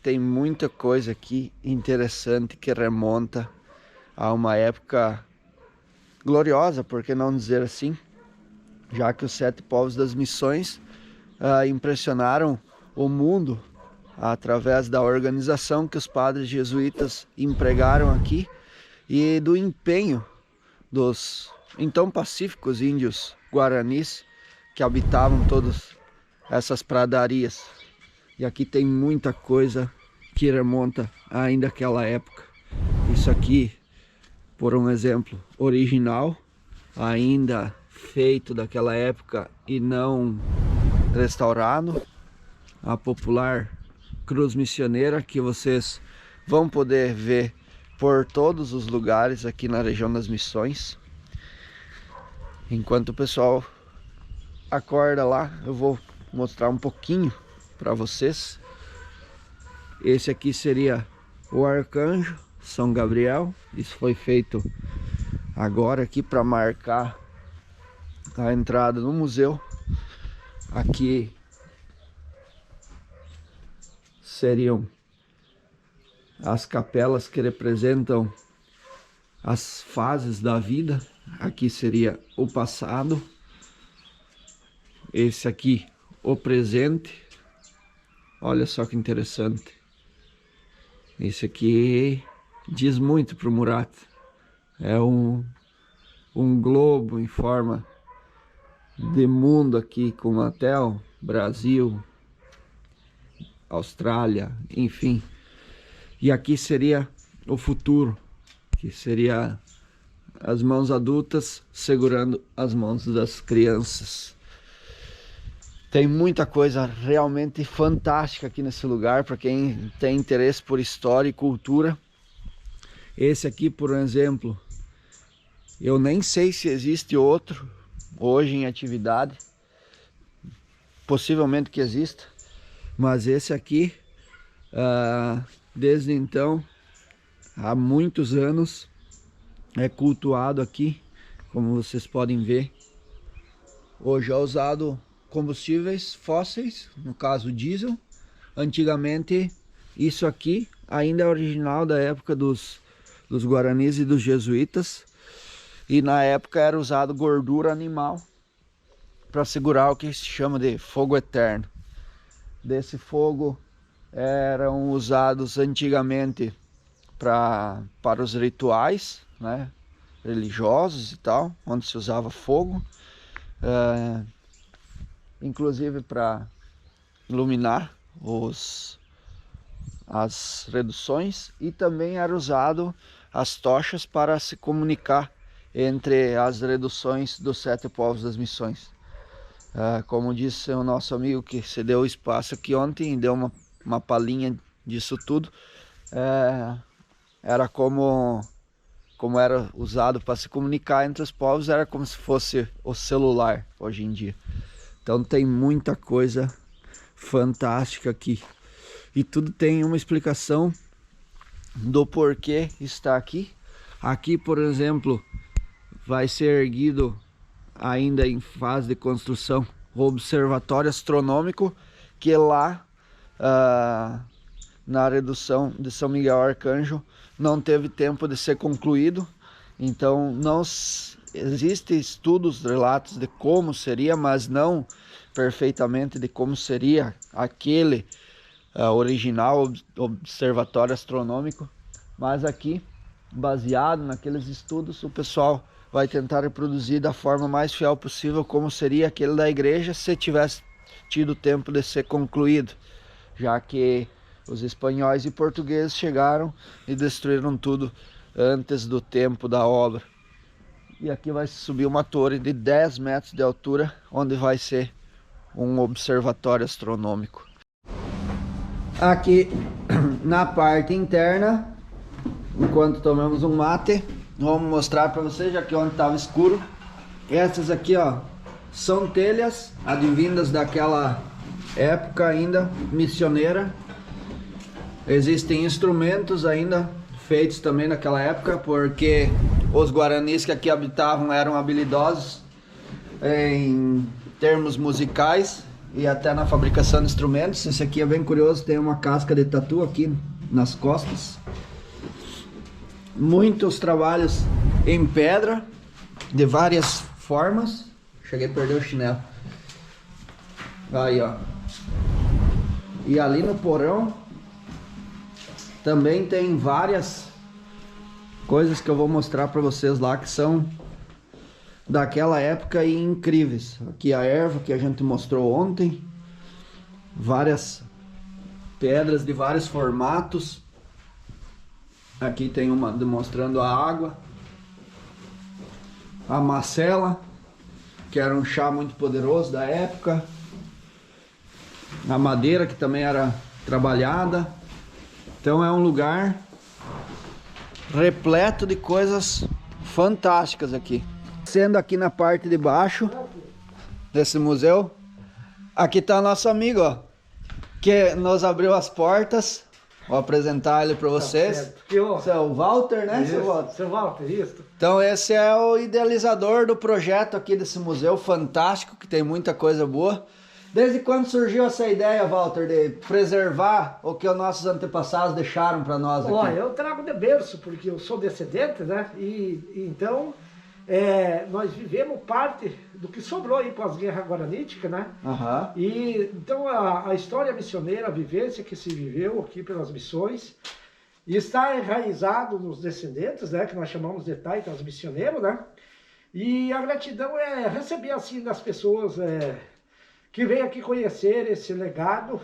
tem muita coisa aqui interessante que remonta a uma época gloriosa, por que não dizer assim, já que os 7 povos das missões impressionaram o mundo através da organização que os padres jesuítas empregaram aqui e do empenho dos então pacíficos índios guaranis que habitavam todas essas pradarias. E aqui tem muita coisa que remonta ainda àquela época. Isso aqui, por um exemplo, original, ainda feito daquela época e não restaurado. A popular cruz missioneira que vocês vão poder ver por todos os lugares aqui na região das Missões. Enquanto o pessoal acorda lá, eu vou mostrar um pouquinho para vocês. Esse aqui seria o arcanjo São Gabriel. Isso foi feito agora aqui para marcar a entrada no museu. Aqui seriam as capelas que representam as fases da vida. Aqui seria o passado. Esse aqui, o presente. Olha só que interessante. Esse aqui diz muito para o Murat. É um globo em forma de mundo aqui, com até o Brasil, Austrália, enfim. E aqui seria o futuro, que seria as mãos adultas segurando as mãos das crianças. Tem muita coisa realmente fantástica aqui nesse lugar, para quem tem interesse por história e cultura. Esse aqui, por exemplo, eu nem sei se existe outro hoje em atividade. Possivelmente que exista. Mas esse aqui, desde então, há muitos anos, é cultuado aqui, como vocês podem ver. Hoje é usado combustíveis fósseis, no caso diesel. Antigamente, isso aqui ainda é original da época dos guaranis e dos jesuítas. E na época era usado gordura animal para segurar o que se chama de fogo eterno. Desse fogo eram usados antigamente para os rituais, né, religiosos e tal, onde se usava fogo, inclusive para iluminar as reduções, e também era usado as tochas para se comunicar entre as reduções dos 7 povos das missões. Como disse o nosso amigo que se deu o espaço aqui ontem e deu uma palhinha disso tudo, era como era usado para se comunicar entre os povos, era como se fosse o celular hoje em dia. Então tem muita coisa fantástica aqui. E tudo tem uma explicação do porquê está aqui. Aqui, por exemplo, vai ser erguido, ainda em fase de construção, o observatório astronômico, que lá na redução de São Miguel Arcanjo não teve tempo de ser concluído. Então não existem estudos, relatos de como seria, mas não perfeitamente de como seria aquele original observatório astronômico. Mas aqui, baseado naqueles estudos, o pessoal vai tentar reproduzir da forma mais fiel possível como seria aquele da igreja se tivesse tido tempo de ser concluído, já que os espanhóis e portugueses chegaram e destruíram tudo antes do tempo da obra. E aqui vai subir uma torre de 10 metros de altura, onde vai ser um observatório astronômico. Aqui na parte interna, enquanto tomamos um mate, vamos mostrar para vocês, já que ontem estava escuro. Essas aqui, ó, são telhas advindas daquela época ainda missioneira. Existem instrumentos ainda feitos também naquela época, porque os guaranis que aqui habitavam eram habilidosos em termos musicais, e até na fabricação de instrumentos. Esse aqui é bem curioso, tem uma casca de tatu aqui nas costas. Muitos trabalhos em pedra, de várias formas. Cheguei a perder o chinelo. Aí, ó. E ali no porão também tem várias coisas que eu vou mostrar para vocês lá, que são daquela época e incríveis. Aqui a erva que a gente mostrou ontem. Várias pedras de vários formatos. Aqui tem uma demonstrando a água. A macela, que era um chá muito poderoso da época. A madeira, que também era trabalhada. Então é um lugar repleto de coisas fantásticas aqui. Sendo aqui na parte de baixo desse museu, aqui tá nosso amigo, ó, que nos abriu as portas. Vou apresentar ele para vocês. Esse é o Walter, né? Isso, seu Walter, isso. Então esse é o idealizador do projeto aqui desse museu fantástico, que tem muita coisa boa. Desde quando surgiu essa ideia, Walter, de preservar o que os nossos antepassados deixaram para nós aqui? Olha, eu trago de berço, porque eu sou descendente, né? E então nós vivemos parte do que sobrou aí pós-guerra guaranítica, né? Uhum. E então a história missioneira, a vivência que se viveu aqui pelas missões, está enraizado nos descendentes, né? Que nós chamamos de taitas missioneiros, né? E a gratidão é receber assim das pessoas que vem aqui conhecer esse legado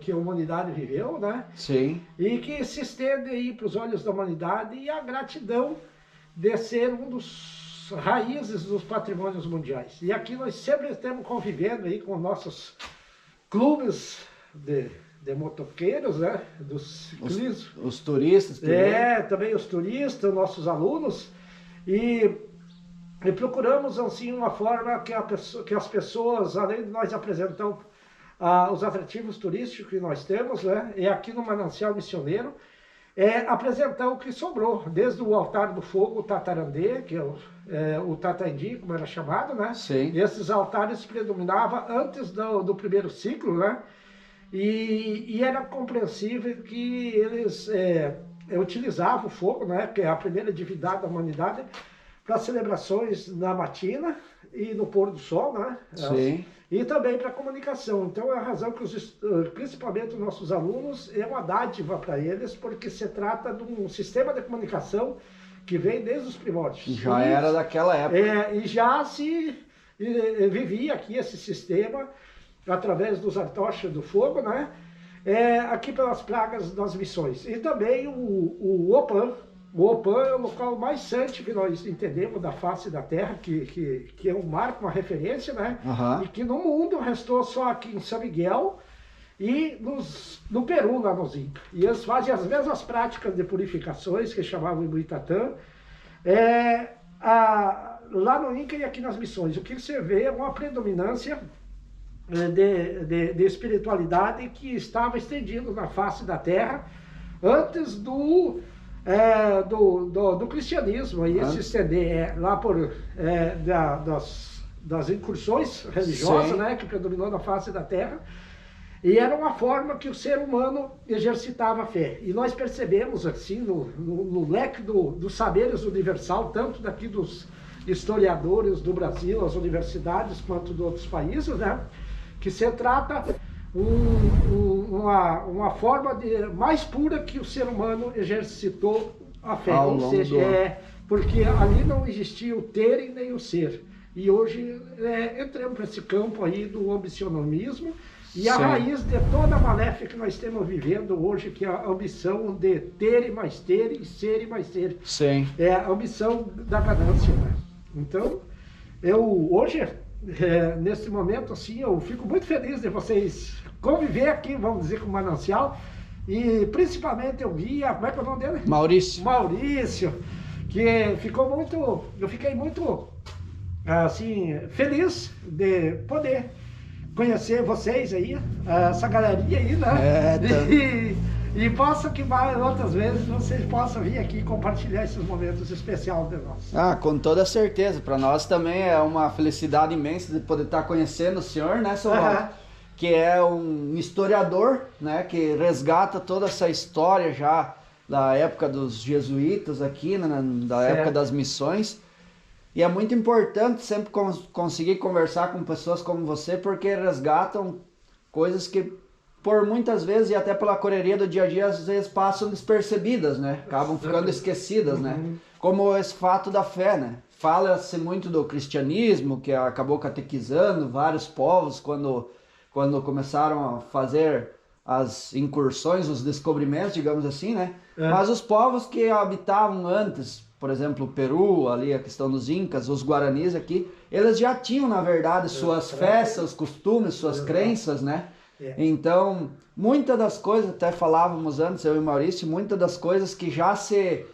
que a humanidade viveu, né? Sim. E que se estende aí para os olhos da humanidade, e a gratidão de ser um dos raízes dos patrimônios mundiais. E aqui nós sempre estamos convivendo aí com nossos clubes de motoqueiros, né? Dos ciclistas. Os turistas também. Também os turistas, nossos alunos. E procuramos assim uma forma que as pessoas, além de nós apresentar os atrativos turísticos que nós temos, né, e aqui no Manancial Missioneiro, apresentar o que sobrou, desde o altar do fogo, o Tatarandê, que é o Tataindi, como era chamado, né? Sim. Esses altares predominavam antes do primeiro ciclo, né? E era compreensível que eles utilizavam o fogo, né, que é a primeira divindade da humanidade, para celebrações na matina e no pôr do sol, né? Sim. E também para comunicação. Então é a razão que principalmente os nossos alunos, é uma dádiva para eles, porque se trata de um sistema de comunicação que vem desde os primórdios. Já era daquela época. E já se vivia aqui esse sistema através dos artochas do fogo, né? Aqui pelas pragas das missões. E também o Opã. O Opã é o local mais santo que nós entendemos da face da Terra, que é um marco, uma referência, né? Uhum. E que no mundo restou só aqui em São Miguel e no Peru, lá nos Incas. E eles fazem as mesmas práticas de purificações, que chamavam Ibuitatã, lá no Inca e aqui nas missões. O que você vê é uma predominância de espiritualidade que estava estendido na face da Terra antes do cristianismo aí se estender lá por das incursões religiosas, né, que predominou na face da Terra, e era uma forma que o ser humano exercitava a fé. E nós percebemos assim no leque dos saberes universal, tanto daqui dos historiadores do Brasil, as universidades, quanto de outros países, né, que se trata uma forma mais pura que o ser humano exercitou a fé. Ou seja, porque ali não existia o ter e nem o ser. E hoje entramos para esse campo aí do ambicionismo e a raiz de toda a maléfica que nós estamos vivendo hoje, que é a ambição de ter e mais ter, e ser e mais ter. Sim. É a ambição da ganância, né? Então, eu hoje, nesse momento, assim, eu fico muito feliz de vocês conviver aqui, vamos dizer, com o Manancial, e principalmente eu guia, como é que é o nome dele? Maurício. Maurício, que ficou muito, eu fiquei muito, assim, feliz de poder conhecer vocês aí, essa galerinha aí, né? E posso que outras vezes vocês possam vir aqui compartilhar esses momentos especiais de nós. Ah, com toda certeza. Para nós também é uma felicidade imensa de poder estar conhecendo o senhor, né, seu Walter? Que é um historiador, né, que resgata toda essa história já da época dos jesuítas aqui, né, da época das missões. E é muito importante sempre conseguir conversar com pessoas como você, porque resgatam coisas que por muitas vezes, e até pela correria do dia a dia, às vezes passam despercebidas, né? Acabam ficando esquecidas, né? Como esse fato da fé, né? Fala-se muito do cristianismo, que acabou catequizando vários povos quando começaram a fazer as incursões, os descobrimentos, digamos assim, né? Mas os povos que habitavam antes, por exemplo, o Peru, ali a questão dos Incas, os Guaranis aqui, eles já tinham, na verdade, suas festas, seus costumes, suas crenças, né? Então, muitas das coisas, até falávamos antes, eu e Maurício, muitas das coisas que já se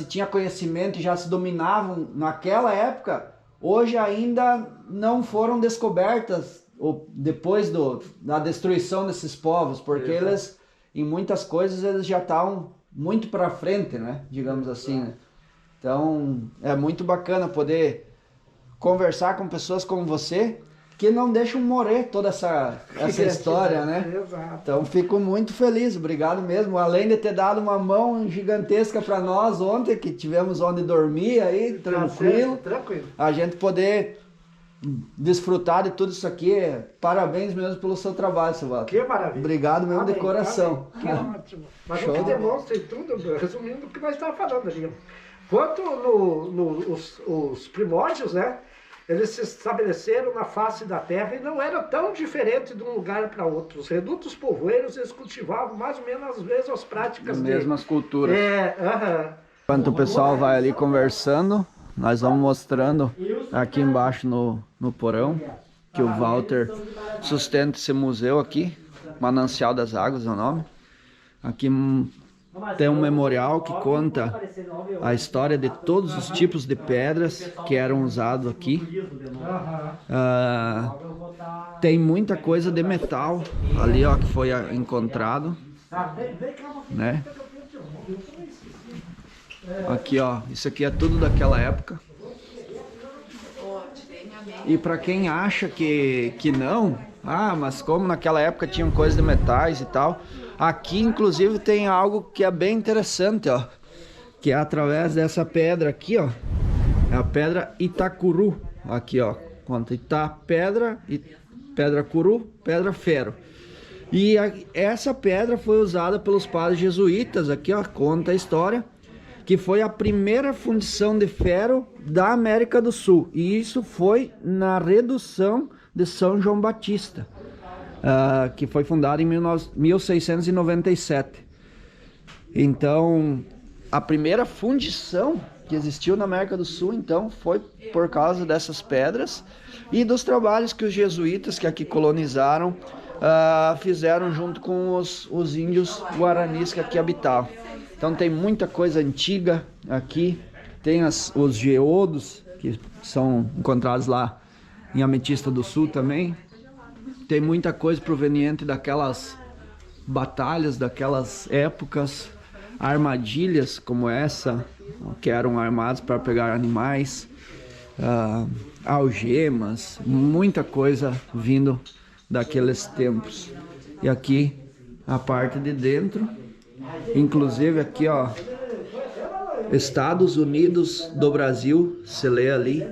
tinha conhecimento e já se dominavam naquela época, hoje ainda não foram descobertas depois da destruição desses povos, porque eles, em muitas coisas, eles já estavam muito para frente, né? Digamos assim, né? Então, é muito bacana poder conversar com pessoas como você, que não deixam morrer toda essa história, né? Exato. Então fico muito feliz, obrigado mesmo. Além de ter dado uma mão gigantesca para nós ontem, que tivemos onde dormir aí, tranquilo. Tranquilo. A gente poder desfrutar de tudo isso aqui. Parabéns mesmo pelo seu trabalho, seu Walter. Que maravilha. Obrigado mesmo de coração. Que ótimo. Mas o que demonstra em tudo, resumindo o que nós estávamos falando ali. Quanto os primórdios, né? Eles se estabeleceram na face da terra e não era tão diferente de um lugar para outro. Os redutos povoeiros, eles cultivavam mais ou menos as mesmas práticas. As mesmas culturas. Aham. Enquanto o pessoal vai ali conversando, nós vamos mostrando aqui embaixo no porão, que o Walter sustenta esse museu aqui, Manancial das Águas é o nome. Aqui tem um memorial que conta a história de todos os tipos de pedras que eram usados aqui. Tem muita coisa de metal ali, ó, que foi encontrado, né? Aqui, ó, isso aqui é tudo daquela época. E para quem acha que não, mas como naquela época tinham coisas de metais e tal, aqui inclusive tem algo que é bem interessante, ó, que é através dessa pedra aqui, ó, é a pedra Itacuru, aqui, ó, conta pedra curu, pedra ferro. E essa pedra foi usada pelos padres jesuítas, aqui, ó, conta a história, que foi a primeira fundição de ferro da América do Sul. E isso foi na redução de São João Batista, que foi fundada em 1697. Então, a primeira fundição que existiu na América do Sul, então, foi por causa dessas pedras e dos trabalhos que os jesuítas que aqui colonizaram fizeram junto com os índios guaranis que aqui habitavam. Então tem muita coisa antiga aqui, tem os geodos que são encontrados lá em Ametista do Sul também. Tem muita coisa proveniente daquelas batalhas, daquelas épocas, armadilhas como essa, que eram armadas para pegar animais, algemas, muita coisa vindo daqueles tempos. E aqui a parte de dentro, inclusive aqui, ó, Estados Unidos do Brasil, se lê ali.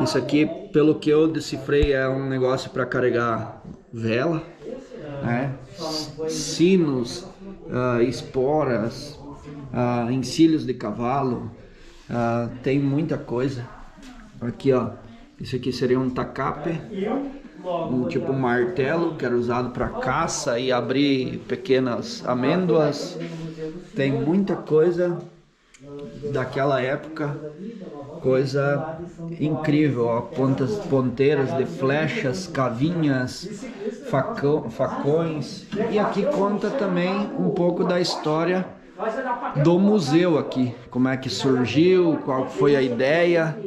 Isso aqui, pelo que eu decifrei, é um negócio para carregar vela, né? Sinos, esporas, encilhos de cavalo, tem muita coisa. Aqui, ó, isso aqui seria um tacape, um tipo martelo que era usado para caça e abrir pequenas amêndoas. Tem muita coisa daquela época, coisa incrível, ó, ponteiras de flechas, cavinhas, facões. E aqui conta também um pouco da história do museu aqui, como é que surgiu, qual foi a ideia,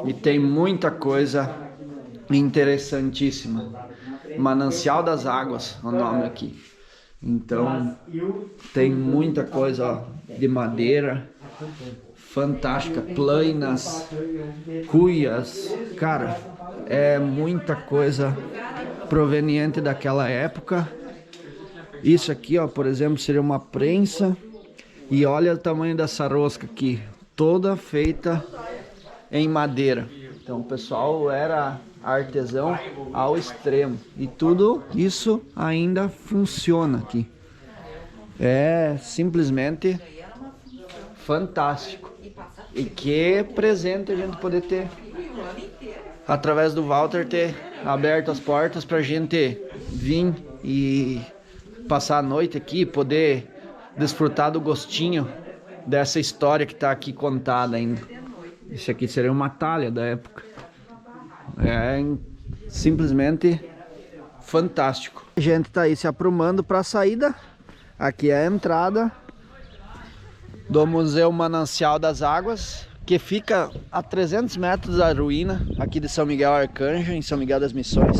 e tem muita coisa interessantíssima. Manancial das Águas, o nome aqui. Então tem muita coisa, ó, de madeira, fantástica, plainas, cuias, cara, é muita coisa proveniente daquela época. Isso aqui, ó, por exemplo, seria uma prensa, e olha o tamanho dessa rosca aqui, toda feita em madeira. Então o pessoal era artesão ao extremo, e tudo isso ainda funciona aqui. É simplesmente fantástico. E que presente a gente poder ter, através do Walter, ter aberto as portas pra gente vir e passar a noite aqui, poder desfrutar do gostinho dessa história que tá aqui contada ainda. Isso aqui seria uma talha da época. É simplesmente fantástico. A gente tá aí se aprumando para a saída. Aqui é a entrada do Museu Manancial das Águas, que fica a 300 metros da ruína aqui de São Miguel Arcanjo, em São Miguel das Missões.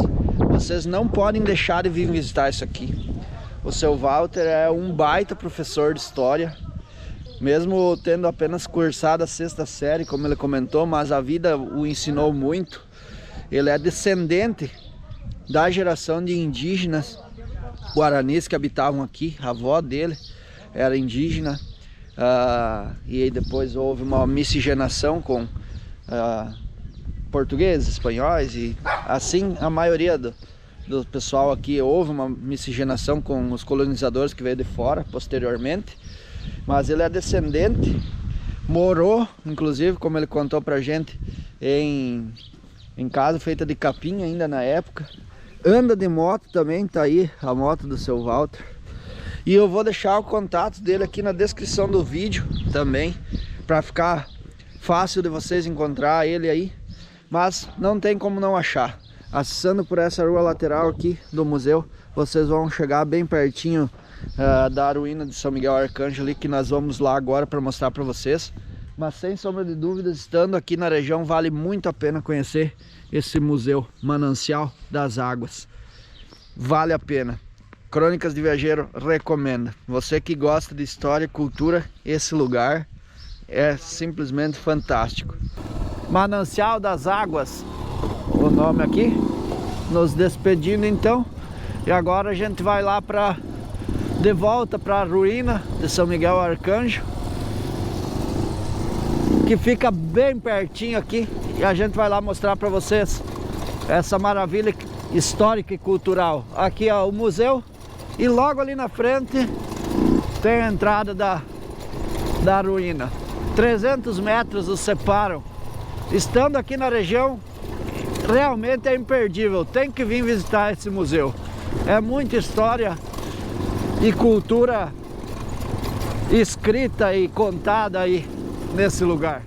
Vocês não podem deixar de vir visitar isso aqui. O seu Walter é um baita professor de história, mesmo tendo apenas cursado a 6ª série, como ele comentou, mas a vida o ensinou muito. Ele é descendente da geração de indígenas guaranis que habitavam aqui. A avó dele era indígena, e aí depois houve uma miscigenação com portugueses, espanhóis, e assim a maioria do pessoal aqui, houve uma miscigenação com os colonizadores que veio de fora posteriormente. Mas ele é descendente, morou, inclusive, como ele contou pra gente, em casa feita de capim ainda na época. Anda de moto também, tá aí a moto do seu Walter. E eu vou deixar o contato dele aqui na descrição do vídeo também, para ficar fácil de vocês encontrar ele aí. Mas não tem como não achar. Acessando por essa rua lateral aqui do museu, vocês vão chegar bem pertinho da ruína de São Miguel Arcanjo ali, que nós vamos lá agora para mostrar para vocês. Mas sem sombra de dúvidas, estando aqui na região, vale muito a pena conhecer esse Museu Manancial das Águas. Vale a pena. Crônicas de Viajeiro recomenda. Você que gosta de história e cultura, esse lugar é simplesmente fantástico. Manancial das Águas, o nome aqui. Nos despedindo então. E agora a gente vai lá de volta para a ruína de São Miguel Arcanjo, que fica bem pertinho aqui, e a gente vai lá mostrar para vocês essa maravilha histórica e cultural. Aqui é o museu, e logo ali na frente tem a entrada da ruína. 300 metros os separam. Estando aqui na região, realmente é imperdível, tem que vir visitar esse museu. É muita história e cultura escrita e contada aí nesse lugar.